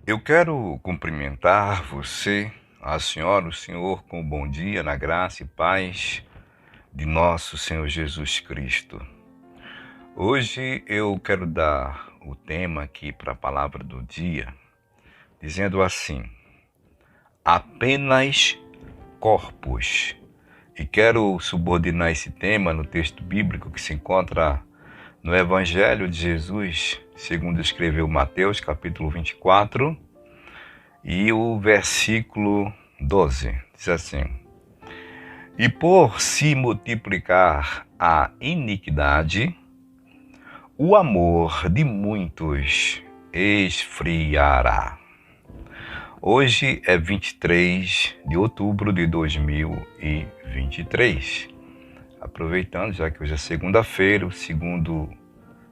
Eu quero cumprimentar você, a senhora, o senhor, com um bom dia, na graça e paz de nosso Senhor Jesus Cristo. Hoje eu quero dar o tema aqui para a palavra do dia, dizendo assim: apenas corpos. E quero subordinar esse tema no texto bíblico que se encontra no Evangelho de Jesus, segundo escreveu Mateus, capítulo 24, e o versículo 12. Diz assim: E por se multiplicar a iniquidade, o amor de muitos esfriará. Hoje é 23 de outubro de 2023. Aproveitando, já que hoje é segunda-feira, o segundo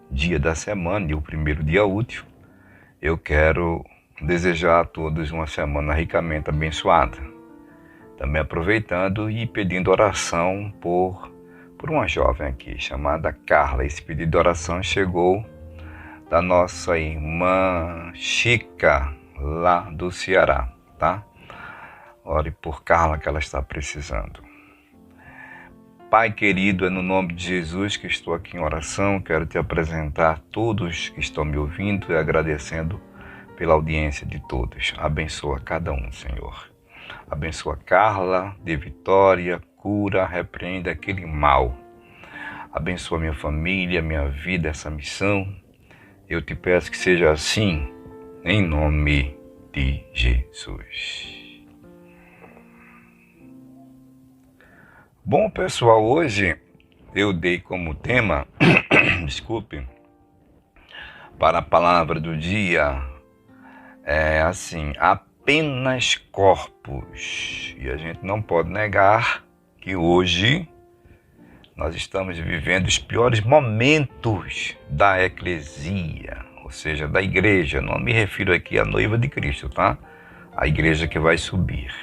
dia da semana e o primeiro dia útil, eu quero desejar a todos uma semana ricamente abençoada. Também aproveitando e pedindo oração por uma jovem aqui, chamada Carla. Esse pedido de oração chegou da nossa irmã Chica, lá do Ceará, tá? Ore por Carla, que ela está precisando. Pai querido, é no nome de Jesus que estou aqui em oração. Quero te apresentar todos que estão me ouvindo e agradecendo pela audiência de todos. Abençoa cada um, Senhor. Abençoa Carla, dê vitória, cura, repreenda aquele mal. Abençoa minha família, minha vida, essa missão. Eu te peço que seja assim, em nome de Jesus. Bom, pessoal, hoje eu dei como tema, desculpe, para a palavra do dia, apenas corpos. E a gente não pode negar que hoje nós estamos vivendo os piores momentos da eclesia, ou seja, da igreja. Não me refiro aqui à noiva de Cristo, tá? A igreja que vai subir.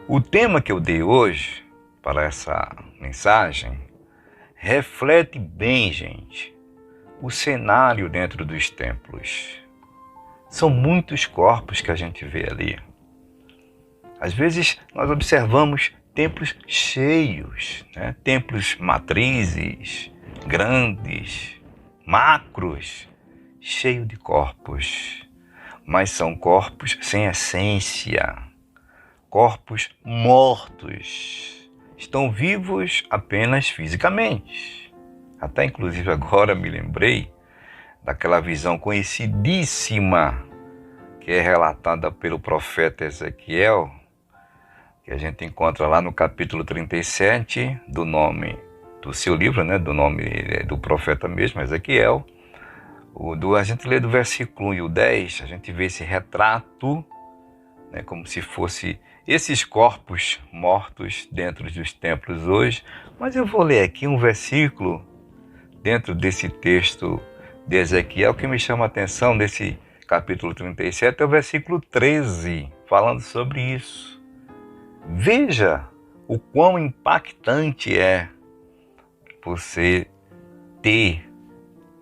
O tema que eu dei hoje para essa mensagem reflete bem, gente, o cenário dentro dos templos. São muitos corpos que a gente vê ali. Às vezes nós observamos templos cheios, né? Templos matrizes, grandes, macros, cheios de corpos. Mas são corpos sem essência, corpos mortos. Estão vivos apenas fisicamente. Até inclusive agora me lembrei daquela visão conhecidíssima que é relatada pelo profeta Ezequiel, que a gente encontra lá no capítulo 37 do nome do seu livro, né, do nome do profeta mesmo, Ezequiel. A gente lê do versículo 1 e o 10, a gente vê esse retrato, né, como se fosse esses corpos mortos dentro dos templos hoje. Mas eu vou ler aqui um versículo dentro desse texto de Ezequiel que me chama a atenção, nesse capítulo 37, é o versículo 13, falando sobre isso. Veja o quão impactante é você ter,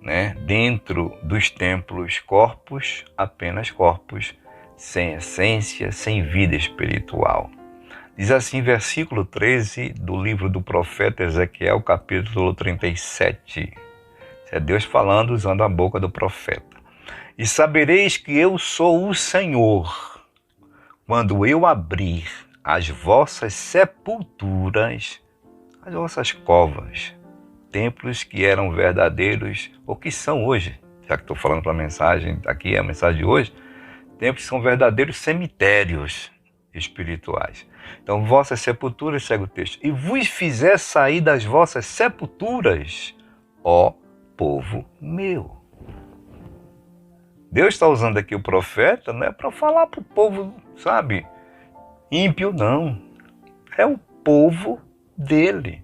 né, dentro dos templos corpos, apenas corpos, sem essência, sem vida espiritual. Diz assim, versículo 13 do livro do profeta Ezequiel, capítulo 37. Isso é Deus falando usando a boca do profeta. E sabereis que eu sou o Senhor, quando eu abrir as vossas sepulturas, as vossas covas, templos que eram verdadeiros, ou que são hoje, já que estou falando para a mensagem, aqui é a mensagem de hoje, templos que são verdadeiros cemitérios espirituais. Então, vossas sepulturas, segue o texto, e vos fizer sair das vossas sepulturas, ó povo meu. Deus está usando aqui o profeta, não é para falar para o povo, sabe, ímpio, não. É o povo dele.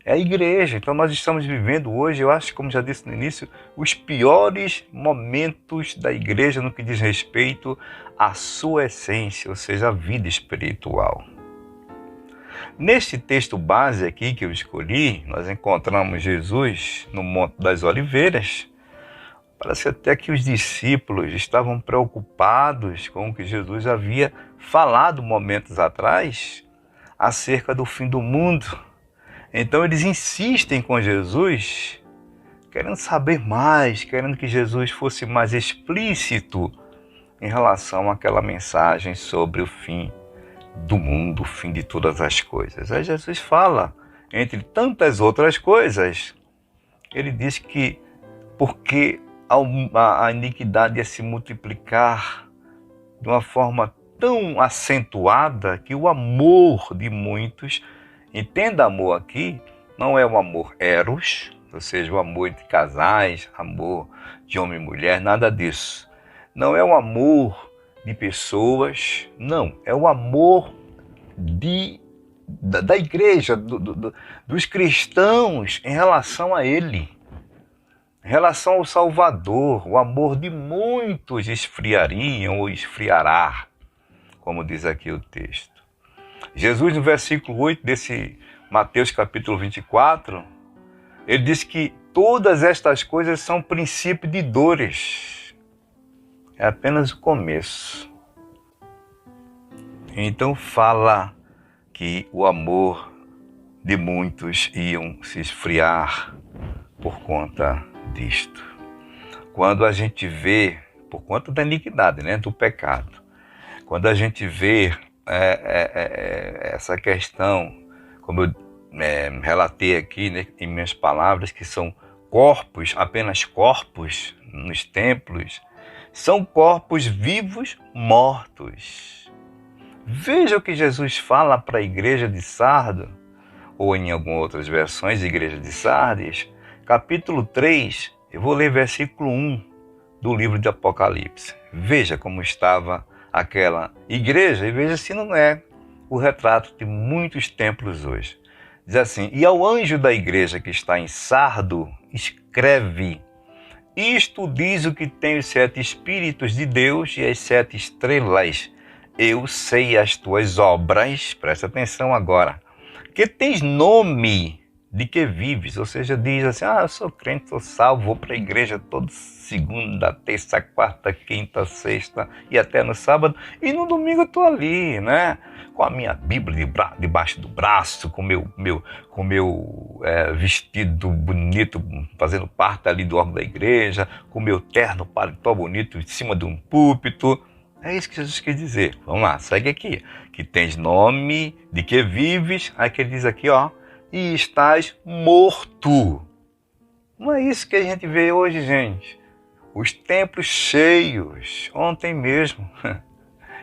É a igreja. Então nós estamos vivendo hoje, eu acho, como já disse no início, os piores momentos da igreja no que diz respeito à sua essência, ou seja, a vida espiritual. Neste texto base aqui que eu escolhi, nós encontramos Jesus no Monte das Oliveiras, Parece até que os discípulos estavam preocupados com o que Jesus havia falado momentos atrás acerca do fim do mundo. Então eles insistem com Jesus, querendo saber mais, querendo que Jesus fosse mais explícito em relação àquela mensagem sobre o fim do mundo, o fim de todas as coisas. Aí Jesus fala, entre tantas outras coisas, ele diz que porque a iniquidade ia se multiplicar de uma forma tão acentuada que o amor de muitos, entenda amor aqui, não é o amor eros, ou seja, o amor entre casais, amor de homem e mulher, nada disso. Não é o amor de pessoas, não, é o amor da igreja, dos cristãos em relação a ele. Em relação ao Salvador, o amor de muitos esfriariam ou esfriará, como diz aqui o texto. Jesus, no versículo 8 desse Mateus capítulo 24, ele diz que todas estas coisas são princípio de dores. É apenas o começo. Então fala que o amor de muitos iam se esfriar por conta disto. Quando a gente vê, por conta da iniquidade, né, do pecado, quando a gente vê essa questão, como eu relatei aqui, né, em minhas palavras, que são corpos, apenas corpos nos templos, são corpos vivos mortos. Veja o que Jesus fala para a igreja de Sardo, ou em algumas outras versões, igreja de Sardes, capítulo 3, eu vou ler versículo 1 do livro de Apocalipse. Veja como estava aquela igreja e veja se não é o retrato de muitos templos hoje. Diz assim, e ao anjo da igreja que está em Sardo, escreve, isto diz o que tem os 7 Espíritos de Deus e as 7 estrelas. Eu sei as tuas obras, presta atenção agora, que tens nome de que vives, ou seja, diz assim, eu sou crente, sou salvo, vou para a igreja toda segunda, terça, quarta, quinta, sexta e até no sábado, e no domingo eu estou ali, né, com a minha Bíblia debaixo do braço, com meu vestido bonito, fazendo parte ali do órgão da igreja, com meu terno paletó bonito em cima de um púlpito. É isso que Jesus quer dizer. Vamos lá, segue aqui. Que tens nome de que vives, aí que ele diz aqui, e estás morto. Não é isso que a gente vê hoje, gente. Os templos cheios. Ontem mesmo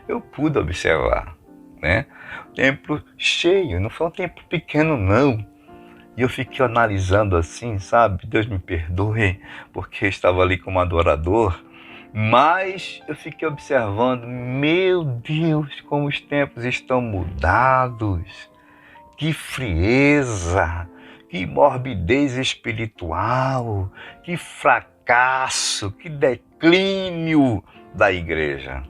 eu pude observar, né? O templo cheio, não foi um templo pequeno, não. E eu fiquei analisando assim, sabe? Deus me perdoe, porque eu estava ali como adorador. Mas eu fiquei observando, meu Deus, como os tempos estão mudados. Que frieza, que morbidez espiritual, que fracasso, que declínio da igreja.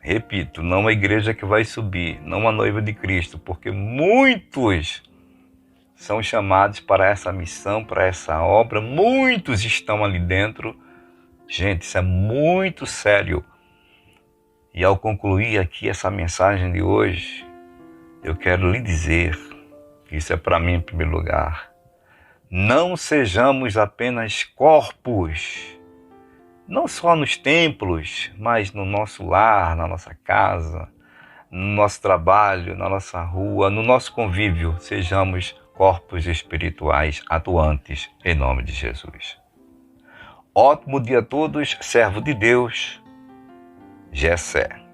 Repito, não a igreja que vai subir, não a noiva de Cristo, porque muitos são chamados para essa missão, para essa obra, muitos estão ali dentro. Gente, isso é muito sério. E ao concluir aqui essa mensagem de hoje, eu quero lhe dizer, isso é para mim em primeiro lugar, não sejamos apenas corpos, não só nos templos, mas no nosso lar, na nossa casa, no nosso trabalho, na nossa rua, no nosso convívio, sejamos corpos espirituais atuantes em nome de Jesus. Ótimo dia a todos, servo de Deus, Gessé.